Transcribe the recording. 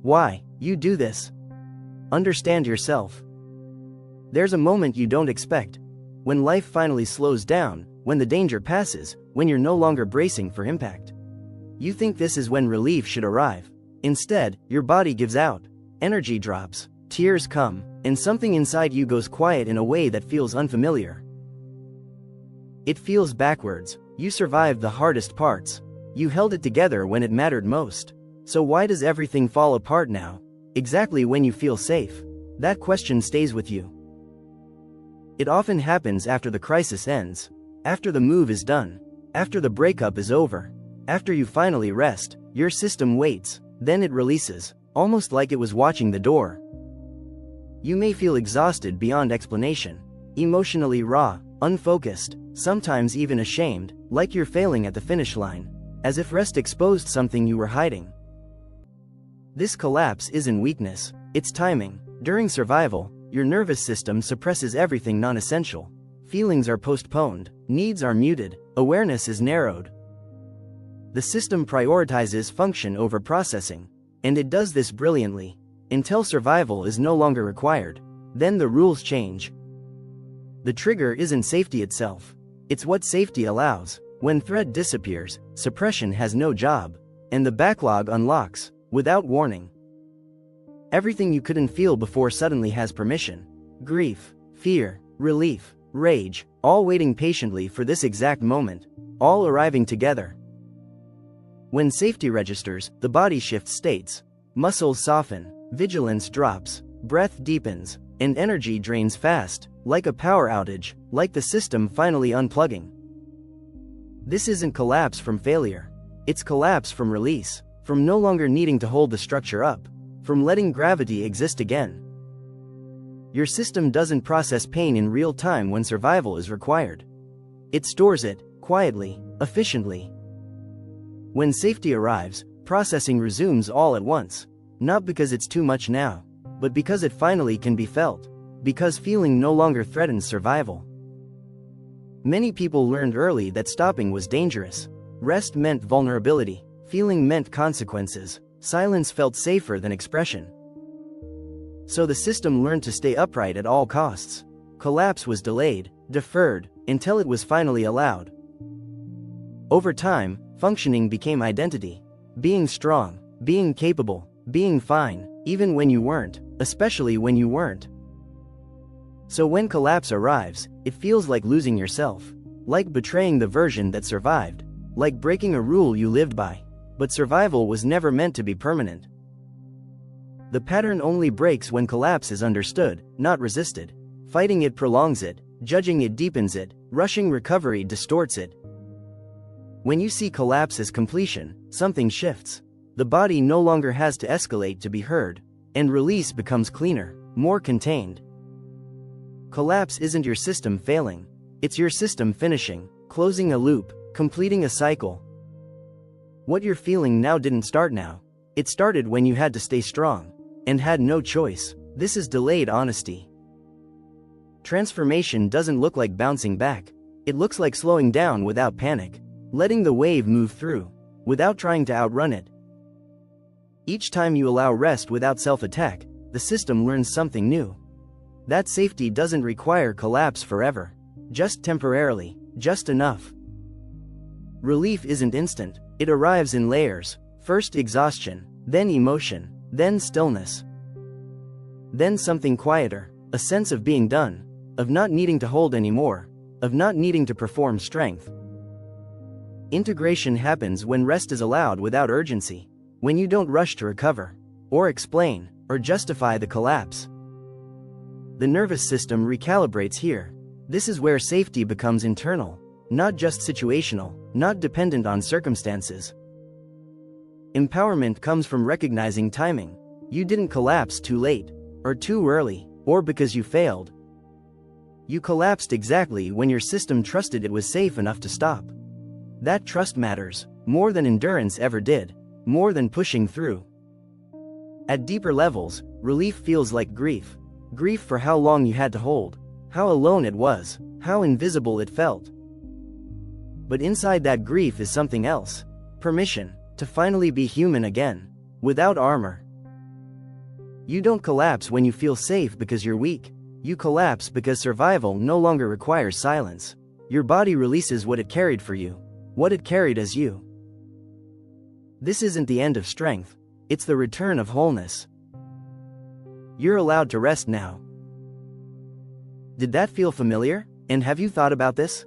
Why you do this? Understand yourself. There's a moment you don't expect. When life finally slows down, when the danger passes, when you're no longer bracing for impact. You think this is when relief should arrive. Instead, your body gives out. Energy drops, tears come, and something inside you goes quiet in a way that feels unfamiliar. It feels backwards. You survived the hardest parts. You held it together when it mattered most. So why does everything fall apart now? Exactly when you feel safe? That question stays with you. It often happens after the crisis ends, after the move is done, after the breakup is over, after you finally rest. Your system waits, then it releases, almost like it was watching the door. You may feel exhausted beyond explanation, emotionally raw, unfocused, sometimes even ashamed, like you're failing at the finish line, as if rest exposed something you were hiding. This collapse isn't weakness, it's timing. During survival, your nervous system suppresses everything non-essential. Feelings are postponed, needs are muted, awareness is narrowed. The system prioritizes function over processing, and it does this brilliantly, until survival is no longer required. Then the rules change. The trigger isn't safety itself, it's what safety allows. When threat disappears, suppression has no job, and the backlog unlocks, without warning. Everything you couldn't feel before suddenly has permission. Grief, fear, relief, rage, all waiting patiently for this exact moment, all arriving together. When safety registers, the body shifts states. Muscles soften, vigilance drops, breath deepens, and energy drains fast, like a power outage, like the system finally unplugging. This isn't collapse from failure. It's collapse from release, from no longer needing to hold the structure up, from letting gravity exist again. Your system doesn't process pain in real time when survival is required. It stores it, quietly, efficiently. When safety arrives, processing resumes all at once, not because it's too much now, but because it finally can be felt, because feeling no longer threatens survival. Many people learned early that stopping was dangerous. Rest meant vulnerability, feeling meant consequences, silence felt safer than expression. So the system learned to stay upright at all costs. Collapse was delayed, deferred, until it was finally allowed. Over time, functioning became identity. Being strong, being capable, being fine, even when you weren't, especially when you weren't. So when collapse arrives, it feels like losing yourself, like betraying the version that survived, like breaking a rule you lived by. But survival was never meant to be permanent. The pattern only breaks when collapse is understood, not resisted. Fighting it prolongs it, judging it deepens it, rushing recovery distorts it. When you see collapse as completion, something shifts. The body no longer has to escalate to be heard, and release becomes cleaner, more contained. Collapse isn't your system failing, it's your system finishing, closing a loop, completing a cycle. What you're feeling now didn't start now. It started when you had to stay strong, and had no choice. This is delayed honesty. Transformation doesn't look like bouncing back. It looks like slowing down without panic, letting the wave move through, without trying to outrun it. Each time you allow rest without self-attack, the system learns something new. That safety doesn't require collapse forever, just temporarily, just enough. Relief isn't instant, it arrives in layers. First exhaustion, then emotion, then stillness. Then something quieter, a sense of being done, of not needing to hold anymore, of not needing to perform strength. Integration happens when rest is allowed without urgency, when you don't rush to recover, or explain, or justify the collapse. The nervous system recalibrates here. This is where safety becomes internal, not just situational, not dependent on circumstances. Empowerment comes from recognizing timing. You didn't collapse too late, or too early, or because you failed. You collapsed exactly when your system trusted it was safe enough to stop. That trust matters, more than endurance ever did, more than pushing through. At deeper levels, relief feels like grief. Grief for how long you had to hold, how alone it was, how invisible it felt. But inside that grief is something else. Permission to finally be human again, without armor. You don't collapse when you feel safe because you're weak. You collapse because survival no longer requires silence. Your body releases what it carried for you, what it carried as you. This isn't the end of strength, it's the return of wholeness. You're allowed to rest now. Did that feel familiar? And have you thought about this?